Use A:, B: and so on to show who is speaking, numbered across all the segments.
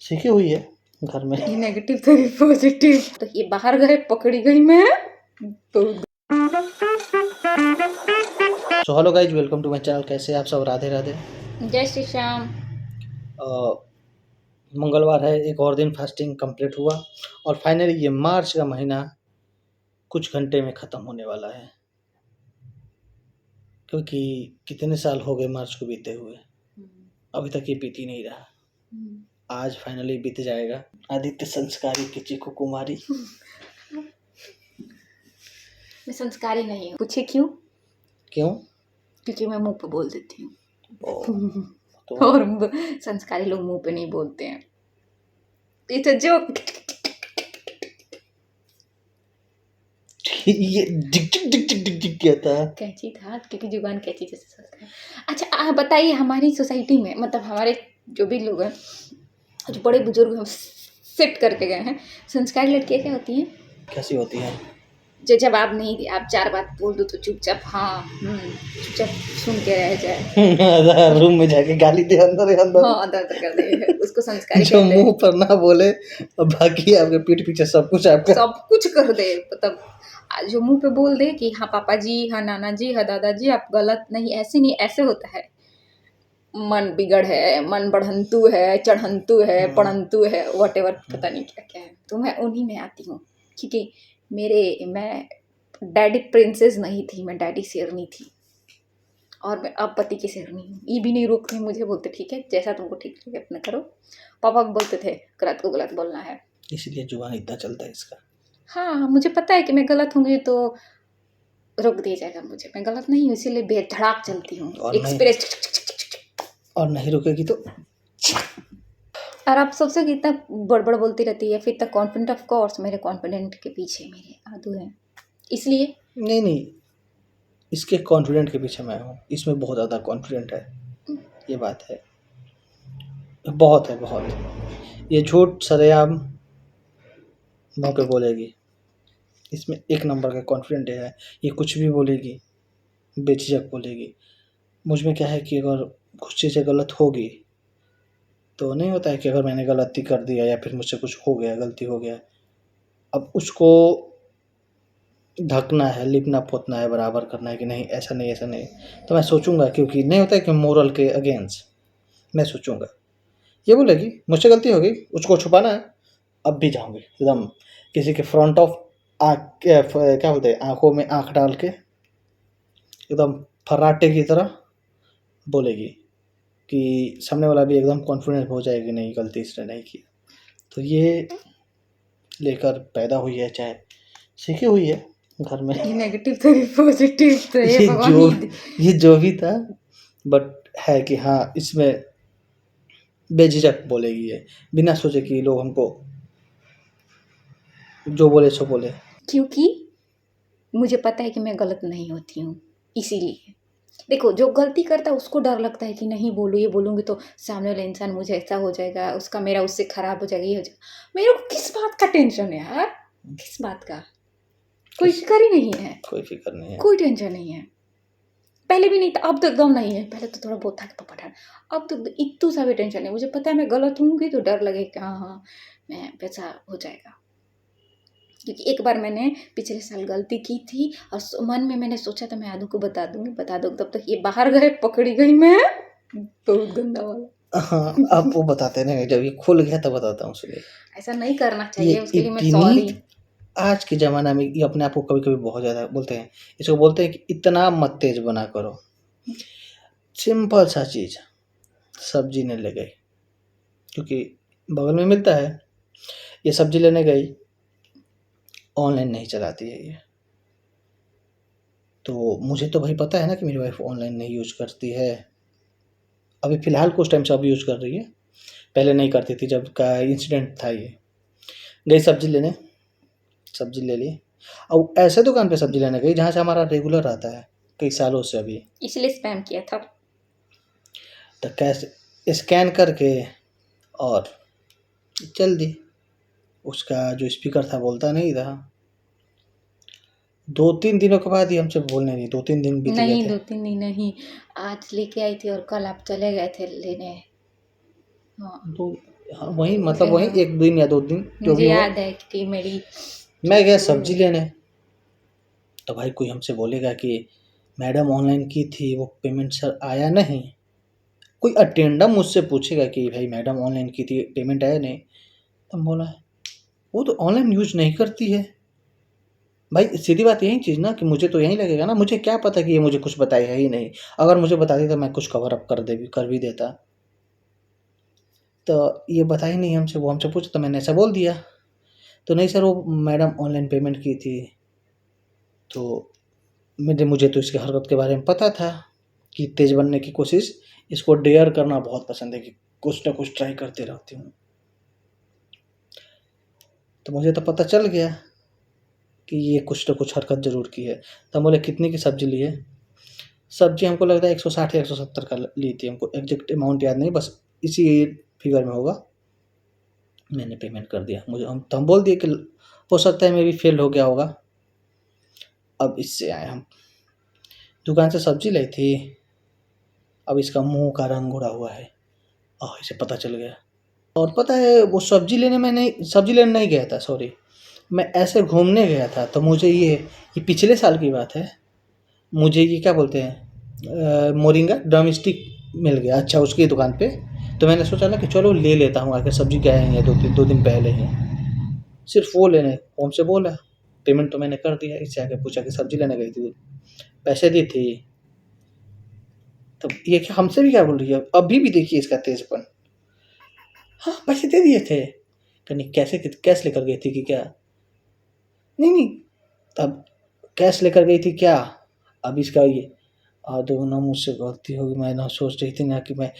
A: सीखी हुई है घर में।
B: ये नेगेटिव तो ये पॉजिटिव। तो ये बाहर गए, पकड़ी गई मैं तो।
A: So hello guys, welcome to my channel. कैसे हैं आप सब? राधे राधे।
B: जय श्री श्याम।
A: मंगलवार है, एक और दिन फास्टिंग कंप्लीट हुआ और फाइनली ये मार्च का महीना कुछ घंटे में ख़त्म होने वाला है, क्योंकि कितने साल हो गए मार्च को बीते हुए, अभी तक ये बीत ही नहीं रहा। आज फाइनली बीत जाएगा। आदित्य संस्कारी की चीकू कुमारी।
B: मैं संस्कारी नहीं हूँ। पूछे क्यों?
A: क्यों?
B: क्योंकि मैं मुंह पे बोल देती हूँ।
A: तो
B: और संस्कारी लोग मुंह पे नहीं बोलते हैं। ये तो जो
A: ये Dick Dick Dick Dick Dick Dick क्या था?
B: कैची था, क्योंकि जुबान कैची जैसे संस्कार। अच्छा, आप बताइए, हमारी सोसाइटी में मतलब हमारे जो भी लोग हैं, जो बड़े बुजुर्ग हम सेट करके गए हैं, संस्कारी लड़कियाँ क्या होती हैं?
A: कैसी होती है?
B: जो जवाब नहीं दे, आप 4 बात बोल दो तो चुपचाप चुपचाप सुन के रह जाए।
A: रूम में जाके गाली दे अंदर ही अंदर।
B: हाँ, अंदर कर दे, उसको संस्कारी
A: जो
B: कहते हैं।
A: मुंह पर ना बोले और बाकी आपके पीठ पीछे सब कुछ आपका
B: सब कुछ कर दे, मतलब जो मुंह पे बोल दे कि हाँ पापा जी, हाँ नाना जी, हाँ दादाजी, आप गलत नहीं, ऐसे नहीं, ऐसे होता है। मन बिगड़ है, मन बढ़ंतु है, चढ़ंतु है, पढ़ंतु है, व्हाटएवर, पता नहीं क्या क्या है। तो मैं उन्हीं में आती हूँ, क्योंकि मैं डैडी प्रिंसेस नहीं थी, मैं डैडी शेरनी थी, और मैं अब पति की शेरनी हूँ। ये भी नहीं रोक रहे मुझे, बोलते ठीक है, जैसा तुमको ठीक लगे अपना करो। पापा भी बोलते थे गलत को गलत बोलना है,
A: इसलिए जुबान इतना चलता है इसका।
B: हाँ, मुझे पता है कि मैं गलत होंगी तो रोक दिया जाएगा मुझे। मैं गलत नहीं हूँ, इसीलिए बेधड़ाक चलती हूँ, एक्सप्रेस।
A: और नहीं रुकेगी तो।
B: और आप सबसे कितना बड़बड़ बोलती रहती है, फिर इतना कॉन्फिडेंट, ऑफ कोर्स मेरे कॉन्फिडेंट के पीछे मेरे आदू हैं, इसलिए।
A: नहीं, इसके कॉन्फिडेंट के पीछे मैं हूँ, इसमें बहुत ज़्यादा कॉन्फिडेंट है, ये बात है। बहुत है, बहुत। ये झूठ सरेआम मुँह पे बोलेगी, इसमें एक नंबर का कॉन्फिडेंट है। ये कुछ भी बोलेगी, बेझिझक बोलेगी। मुझ में क्या है कि अगर कुछ चीज़ें गलत होगी तो नहीं होता है कि अगर मैंने गलती कर दिया या फिर मुझसे कुछ हो गया, गलती हो गया, अब उसको ढकना है, लिपना पोतना है, बराबर करना है कि नहीं ऐसा नहीं, ऐसा नहीं। तो मैं सोचूंगा, क्योंकि नहीं होता है कि मोरल के अगेंस्ट मैं सोचूंगा। ये बोलेगी मुझसे गलती हो गई, उसको छुपाना है, अब भी जाऊंगी एकदम किसी के फ्रंट ऑफ आँख, क्या बोलते हैं, आंखों में आंख डाल के एकदम फर्राटे की तरह बोलेगी कि सामने वाला भी एकदम कॉन्फिडेंस हो जाएगी, नहीं गलती इसने नहीं की। तो ये लेकर पैदा हुई है, चाहे सीखी हुई है घर में।
B: ये नेगेटिव तो ये पॉजिटिव तो
A: ये जो भी था, बट है कि हाँ, इसमें बेझिझक बोलेगी ये, बिना सोचे कि लोग हमको जो बोले सो बोले।
B: क्योंकि मुझे पता है कि मैं गलत नहीं होती हूँ, इसीलिए। देखो, जो गलती करता है उसको डर लगता है कि नहीं बोलूँ, ये बोलूँगी तो सामने वाला इंसान मुझे ऐसा हो जाएगा, उसका मेरा उससे खराब हो जाएगा, ये हो जाएगा। मेरे को किस बात का टेंशन है यार? किस बात का? कोई फिक्र ही नहीं है,
A: कोई फिक्र नहीं है,
B: कोई टेंशन नहीं है। पहले भी नहीं था, अब तो एकदम नहीं है। पहले तो थोड़ा बहुत था कि पापा डर, अब तो इतू सा भी टेंशन नहीं। मुझे पता है मैं गलत होंगी तो डर लगे कि हाँ मैं वैसा हो जाएगा। क्योंकि एक बार मैंने पिछले साल गलती की थी और मन में मैंने सोचा था मैं आदू को बता दूंगी, तब तक ये बाहर गए, पकड़ी गई मैं। बहुत गंदा वाला।
A: हाँ। अब वो बताते नहीं, जब ये खुल गया तब बताता हूँ। सुनिए,
B: ऐसा नहीं करना
A: ये
B: चाहिए, उसके लिए मैं
A: इतनी
B: सॉरी।
A: आज के ज़माना में ये अपने आप को कभी कभी बहुत ज़्यादा बोलते हैं, इसको बोलते हैं कि इतना मत तेज बना करो। सिंपल सा चीज़, सब्जी ने ले गई, क्योंकि बगल में मिलता है, ये सब्जी लेने गई, ऑनलाइन नहीं चलाती है ये। तो मुझे तो भाई पता है ना कि मेरी वाइफ ऑनलाइन नहीं यूज करती है। अभी फ़िलहाल कुछ टाइम से अब यूज़ कर रही है, पहले नहीं करती थी, जब का इंसिडेंट था ये। गई सब्जी लेने, सब्जी ले ली, और ऐसे दुकान पे सब्जी लेने गई जहाँ से हमारा रेगुलर आता है कई सालों से अभी।
B: इसलिए स्पैम किया था।
A: तो कैसे स्कैन करके और चल दी। उसका जो स्पीकर था बोलता नहीं था। 2-3 दिनों के बाद ही हमसे बोलने लगी, 2-3 दिन बीत गए
B: नहीं,
A: थे।
B: 2-3 दिन नहीं, आज लेके आई थी और कल आप चले गए थे लेने। हाँ,
A: हाँ वही मतलब वही 1 दिन या 2 दिन जो
B: मुझे
A: भी हो।
B: याद है कि मेरी
A: मैं गया सब्जी लेने, तो भाई कोई हमसे बोलेगा कि मैडम ऑनलाइन की थी वो पेमेंट सर आया नहीं। कोई अटेंडम मुझसे पूछेगा कि भाई मैडम ऑनलाइन की थी पेमेंट आया नहीं, तो हम बोला वो तो ऑनलाइन यूज़ नहीं करती है। भाई सीधी बात यही चीज़ ना कि मुझे तो यही लगेगा ना, मुझे क्या पता कि ये मुझे कुछ बताया है ही नहीं। अगर मुझे बताती तो मैं कुछ कवर अप कर भी देता। तो ये बता ही नहीं हमसे, वो हमसे पूछा तो मैंने ऐसा बोल दिया। तो नहीं सर वो मैडम ऑनलाइन पेमेंट की थी। तो मुझे तो इसकी हरकत के बारे में पता था कि तेज़ बनने की कोशिश, इसको डेयर करना बहुत पसंद है कि कुछ ना कुछ ट्राई करते रहती हूँ। तो मुझे तो पता चल गया कि ये कुछ ना कुछ हरकत ज़रूर की है। तो हम बोले कितने की सब्ज़ी ली है? सब्ज़ी हमको लगता है 160 या 170 का ली थी, हमको एग्जैक्ट अमाउंट याद नहीं, बस इसी फिगर में होगा। मैंने पेमेंट कर दिया। हम बोल दिए कि हो सकता है मे बी फेल हो गया होगा। अब इससे आए हम, दुकान से सब्ज़ी लाई थी, अब इसका मुँह का रंग उड़ा हुआ है। इसे पता चल गया। और पता है वो सब्ज़ी लेने नहीं गया था, सॉरी, मैं ऐसे घूमने गया था। तो मुझे ये पिछले साल की बात है, मुझे ये क्या बोलते हैं मोरिंगा ड्रमस्टिक मिल गया अच्छा उसकी दुकान पे। तो मैंने सोचा ना कि चलो ले लेता हूँ, आकर सब्ज़ी क्या है, 2 दिन पहले ही सिर्फ वो लेने वो हमसे बोला। पेमेंट तो मैंने कर दिया। इससे आके पूछा कि सब्ज़ी लेने गई थी, पैसे दी थी। तब ये क्या हमसे भी क्या बोल रही है, अभी भी देखिए इसका तेज़पन। हाँ पैसे दे दिए थे। कहीं कैसे कैश लेकर गई थी कि क्या? नहीं नहीं, तब कैश लेकर गई थी क्या? अब इसका ये दो ना मुझसे गलती होगी, मैं ना सोच रही थी ना कि मैं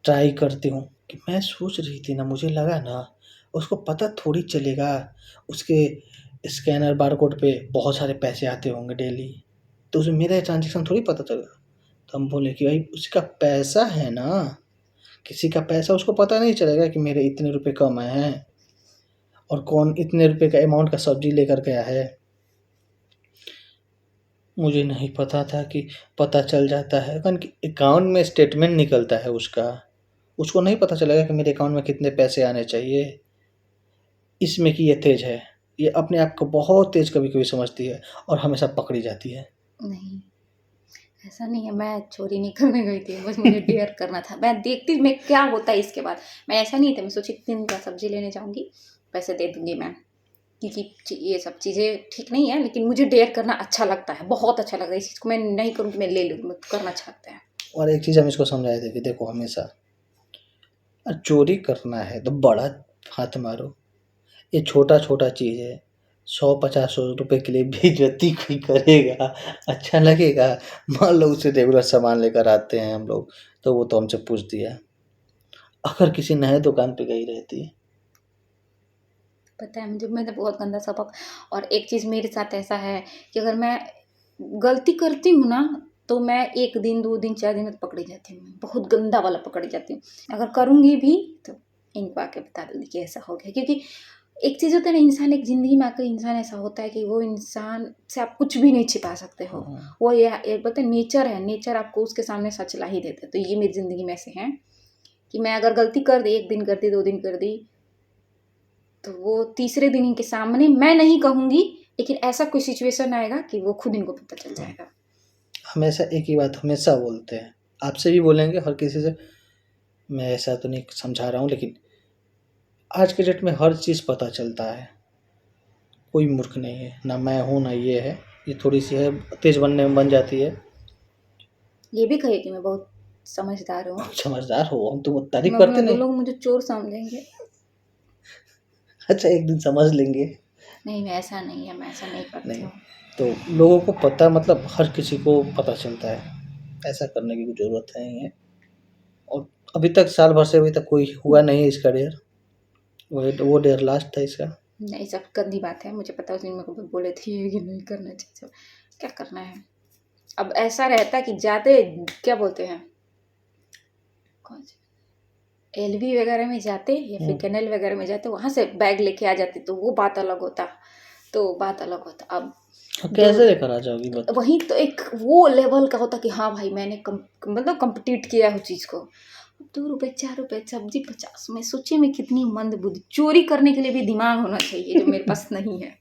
A: ट्राई करती हूँ, कि मैं सोच रही थी ना, मुझे लगा ना उसको पता थोड़ी चलेगा, उसके स्कैनर बारकोड पे बहुत सारे पैसे आते होंगे डेली, तो उसे मेरा ट्रांजेक्शन थोड़ी पता चलेगा। तो हम बोले कि भाई उसका पैसा है ना, किसी का पैसा उसको पता नहीं चलेगा कि मेरे इतने रुपए कम आए हैं और कौन इतने रुपए का अमाउंट का सब्जी लेकर गया है। मुझे नहीं पता था कि पता चल जाता है, कारण कि अकाउंट में स्टेटमेंट निकलता है उसका, उसको नहीं पता चलेगा कि मेरे अकाउंट में कितने पैसे आने चाहिए। इसमें कि ये तेज़ है, ये अपने आप को बहुत तेज़ कभी-कभी समझती है और हमेशा पकड़ी जाती है।
B: नहीं, ऐसा नहीं है, मैं चोरी नहीं करने गई थी, बस मुझे डेयर करना था। मैं देखती मैं क्या होता है इसके बाद। मैं ऐसा नहीं था, मैं सोची 3 दिन का सब्ज़ी लेने जाऊँगी, पैसे दे दूँगी मैं। क्योंकि ये सब चीज़ें ठीक नहीं है, लेकिन मुझे डेयर करना अच्छा लगता है, बहुत अच्छा लगता है। इस चीज़ को मैं नहीं करूँगी, मैं ले लूँगी, मुझे करना अच्छा लगता है।
A: और एक चीज़ हम इसको समझाए थे कि देखो हमेशा चोरी करना है तो बड़ा हाथ मारो, ये छोटा-छोटा चीज़ है। 100-50 रुपए के लिए बेइज्जती कोई करेगा, अच्छा लगेगा? मान लो उसे रेगुलर सामान लेकर आते हैं हम लोग, तो वो तो हमसे पूछ दिया। अगर किसी नए दुकान पे गई रहती,
B: पता है मुझे, मेरा बहुत गंदा सबक। और एक चीज़ मेरे साथ ऐसा है कि अगर मैं गलती करती हूँ ना, तो मैं 1 दिन, 2 दिन, 4 दिन में तो पकड़ी जाती हूँ। मैं बहुत गंदा वाला पकड़ी जाती हूँ। अगर करूँगी भी तो इनको आके बता दूँगी कि ऐसा हो गया। क्योंकि एक चीज़ होता है ना, इंसान एक ज़िंदगी में आकर इंसान ऐसा होता है कि वो इंसान से आप कुछ भी नहीं छिपा सकते हो।
A: हाँ,
B: वो ये पता है नेचर है, नेचर आपको उसके सामने सच ला ही देता है। तो ये मेरी ज़िंदगी में ऐसे हैं कि मैं अगर गलती कर दी, 1 दिन कर दी, 2 दिन कर दी, तो वो तीसरे दिन इनके सामने मैं नहीं कहूँगी, लेकिन ऐसा कोई सिचुएशन आएगा कि वो खुद इनको पता चल
A: हाँ।
B: जाएगा।
A: हमेशा एक ही बात हमेशा बोलते हैं, आपसे भी बोलेंगे, हर किसी से। मैं ऐसा तो नहीं समझा रहा हूँ, लेकिन आज के डेट में हर चीज़ पता चलता है, कोई मूर्ख नहीं है, ना मैं हूँ ना ये है। ये थोड़ी-सी है, तेज़ बनने में बन जाती है।
B: ये भी कहे कि मैं बहुत समझदार हूँ,
A: समझदार हो, हम तो तारीफ़
B: मैं
A: करते
B: वो
A: नहीं।
B: लोग मुझे चोर समझेंगे।
A: अच्छा एक दिन समझ लेंगे।
B: नहीं, मैं ऐसा नहीं है, मैं ऐसा नहीं करती
A: नहीं,
B: हूँ।
A: तो लोगों को पता मतलब हर किसी को पता चलता है, ऐसा करने की कोई ज़रूरत नहीं है। और अभी तक साल भर से अभी तक कोई हुआ नहीं है इसका डेयर, वो डेयर लास्ट था इसका।
B: नहीं, सब गंदी बात है, मुझे पता है उस दिन मेरे को बोले थे कि नहीं करना चाहिए। सब क्या करना है? अब ऐसा रहता है कि जाते क्या बोलते हैं, कौन से एलवी वगैरह में जाते या फिर
A: हुँ,
B: कैनल वगैरह में जाते, वहाँ से बैग लेके आ जाते, तो वो बात अलग होता। तो बात अलग होता। अब
A: कैसे
B: दूर
A: लेकर आ जाओगी बत
B: वहीं तो एक वो लेवल का होता कि हाँ भाई मैंने मतलब कंप्लीट किया है उस चीज़ को। ₹2 ₹4 सब्जी 50 में, सोचिए मैं कितनी मंदबुद्धि, चोरी करने के लिए भी दिमाग होना चाहिए जो मेरे पास नहीं है।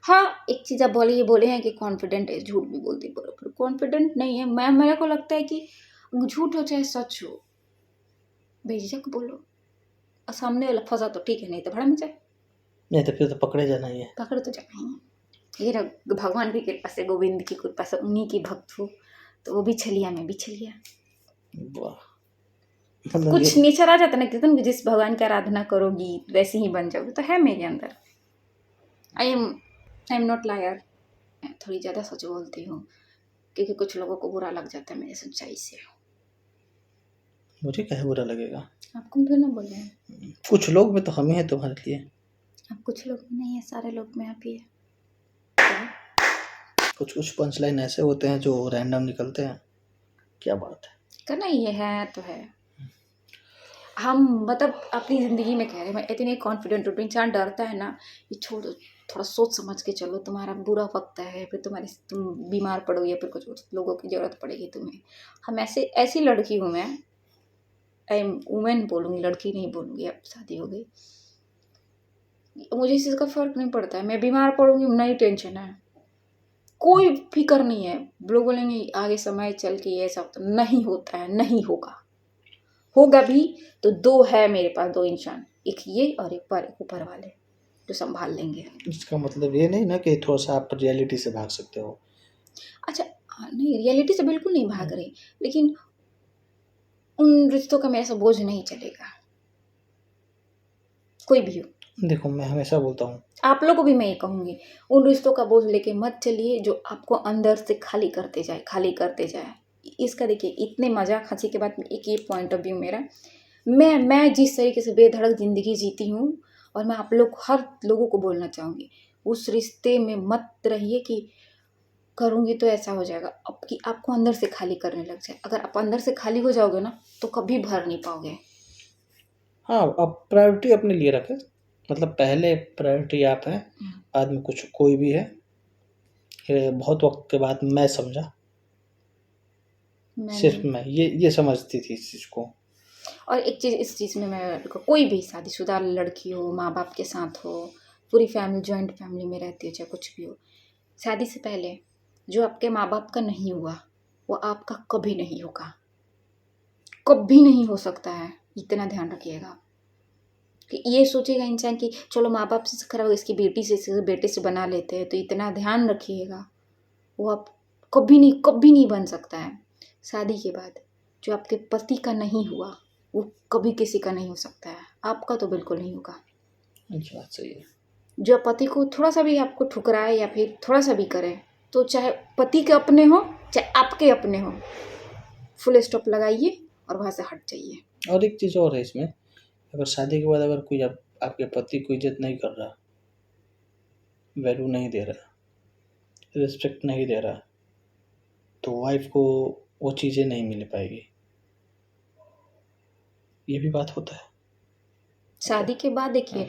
B: हाँ, एक चीज़ आप बोले, ये बोले हैं कि कॉन्फिडेंट है, झूठ भी बोलती है, पर कॉन्फिडेंट नहीं है। मेरे को लगता है कि झूठ हो चाहे सच हो, बेझिझक बोलो, और सामने वाला फंसा तो ठीक है, नहीं तो भाड़ में जाए,
A: नहीं तो फिर तो पकड़े जाना ही है।
B: पकड़ तो जाना ही है। ये रहा भगवान की कृपा से, गोविंद की कृपा से, उन्हीं की भक्त हूँ, तो वो भी छलिया, मैं भी छलिया।
A: वाह, मतलब
B: कुछ
A: ये
B: नेचर आ जाता है ना कीर्तन, जिस भगवान की आराधना करोगी वैसे ही बन जाओगे, तो है मेरे अंदर। I am not liar. थोड़ी ज़्यादा सच बोलती हूँ, क्योंकि कुछ लोगों को बुरा लग जाता है मेरी सच्चाई से।
A: मुझे क्या बुरा लगेगा?
B: आपको भी ना बोले हैं,
A: कुछ लोग में तो हम ही हैं तुम्हारे लिए।
B: अब कुछ लोग में नहीं है, सारे लोग में आप ही है।
A: कुछ कुछ पंच लाइन ऐसे होते हैं जो रैंडम निकलते हैं, क्या बात है।
B: करना ये है तो है। हम मतलब अपनी ज़िंदगी में कह रहे हैं, मैं इतने कॉन्फिडेंट हूँ, इंसान डरता है ना, ये छोड़ो, थोड़ा सोच समझ के चलो, तुम्हारा बुरा वक्त है, फिर तुम बीमार पड़ो या फिर कुछ लोगों की ज़रूरत पड़ेगी तुम्हें। हम ऐसी लड़की हूँ मैं, आई एम वुमेन बोलूँगी, लड़की नहीं बोलूँगी, अब शादी हो गई, मुझे इस चीज़ का फ़र्क नहीं पड़ता है। मैं बीमार पड़ूँगी, नहीं टेंशन है, कोई फिक्र नहीं है। लोग बोलेंगे आगे समय चल के ये सब तो नहीं होता है, नहीं होगा भी तो दो है मेरे पास, दो इंसान, एक ये और एक ऊपर वाले जो संभाल लेंगे।
A: इसका मतलब ये नहीं ना कि थोड़ा सा आप रियलिटी से भाग सकते हो।
B: अच्छा, नहीं रियलिटी से बिल्कुल नहीं भाग रही, लेकिन उन रिश्तों का मेरे से बोझ नहीं चलेगा, कोई भी हो।
A: देखो मैं हमेशा बोलता हूँ,
B: आप लोगों को भी मैं ये कहूँगी, उन रिश्तों का बोझ लेके मत चलिए जो आपको अंदर से खाली करते जाए। इसका देखिए, इतने मजाक हंसी के बाद एक ये पॉइंट ऑफ व्यू मेरा, मैं जिस तरीके से बेधड़क ज़िंदगी जीती हूँ, और मैं आप लोग हर लोगों को बोलना चाहूँगी, उस रिश्ते में मत रहिए कि करूँगी तो ऐसा हो जाएगा, अब कि आपको अंदर से खाली करने लग जाए। अगर आप अंदर से खाली हो जाओगे ना, तो कभी भर नहीं पाओगे।
A: हाँ अब प्रायोरिटी अपने लिए रखें, मतलब पहले प्रायोरिटी आप हैं, आदमी कुछ कोई भी है। ये बहुत वक्त के बाद मैं समझा, सिर्फ मैं ये समझती थी इस चीज़ को।
B: और एक चीज़, इस चीज़ में मैं, कोई भी शादीशुदा लड़की हो, माँ बाप के साथ हो, पूरी फैमिली, जॉइंट फैमिली में रहती हो, चाहे कुछ भी हो, शादी से पहले जो आपके माँ बाप का नहीं हुआ वो आपका कभी नहीं होगा, कभी नहीं हो सकता है, इतना ध्यान रखिएगा। कि ये सोचेगा इंसान कि चलो माँ बाप से खराब, इसकी बेटी से, इसके बेटे से बना लेते हैं, तो इतना ध्यान रखिएगा, वो आप कभी नहीं बन सकता है। शादी के बाद जो आपके पति का नहीं हुआ वो कभी किसी का नहीं हो सकता है, आपका तो बिल्कुल नहीं होगा।
A: अच्छा बात सही है।
B: जो पति को थोड़ा सा भी आपको ठुकराए या फिर थोड़ा सा भी करे, तो चाहे पति के अपने हो चाहे आपके अपने हो, फुल स्टॉप लगाइए और वहाँ से हट जाइए।
A: और एक चीज़ और है इसमें, अगर शादी के बाद अगर कोई आपके पति को इज्जत नहीं कर रहा, वैल्यू नहीं दे रहा, रिस्पेक्ट नहीं दे रहा, तो वाइफ को वो चीज़ें नहीं मिल पाएगी। ये भी बात होता है।
B: शादी के बाद देखिए,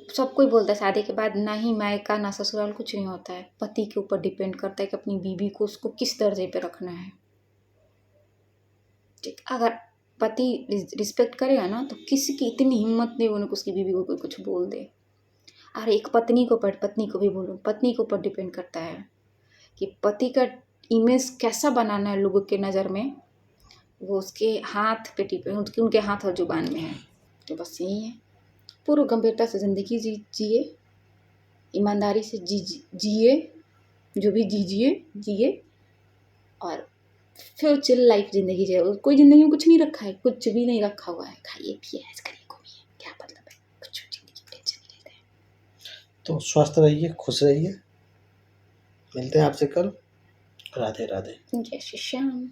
B: सब कोई बोलता है शादी के बाद ना ही मायका ना ससुराल, कुछ नहीं होता है, पति के ऊपर डिपेंड करता है कि अपनी बीवी को उसको किस दर्जे पे रखना है। ठीक, अगर पति रिस्पेक्ट करेगा ना, तो किसी की इतनी हिम्मत नहीं होने को उसकी बीवी को कोई कुछ बोल दे। अरे एक पत्नी को भी बोलो, पत्नी के ऊपर डिपेंड करता है कि पति का इमेज कैसा बनाना है लोगों के नज़र में, वो उसके हाथ पे डिपेंड, उनके हाथ और जुबान में है। तो बस यही है, पूर्ण गंभीरता से ज़िंदगी जिए, ईमानदारी से जिए, जो भी जिए, और फिर चिल लाइफ ज़िंदगी जिए। कोई ज़िंदगी में कुछ नहीं रखा है, कुछ भी नहीं रखा हुआ है, खाइए पिए ऐसे करिए घूमिए, क्या मतलब है, कुछ ज़िंदगी में टेंशन नहीं लेते हैं।
A: तो स्वस्थ रहिए, खुश रहिए, मिलते हैं आपसे कल। राधे राधे।
B: जय श्री श्याम।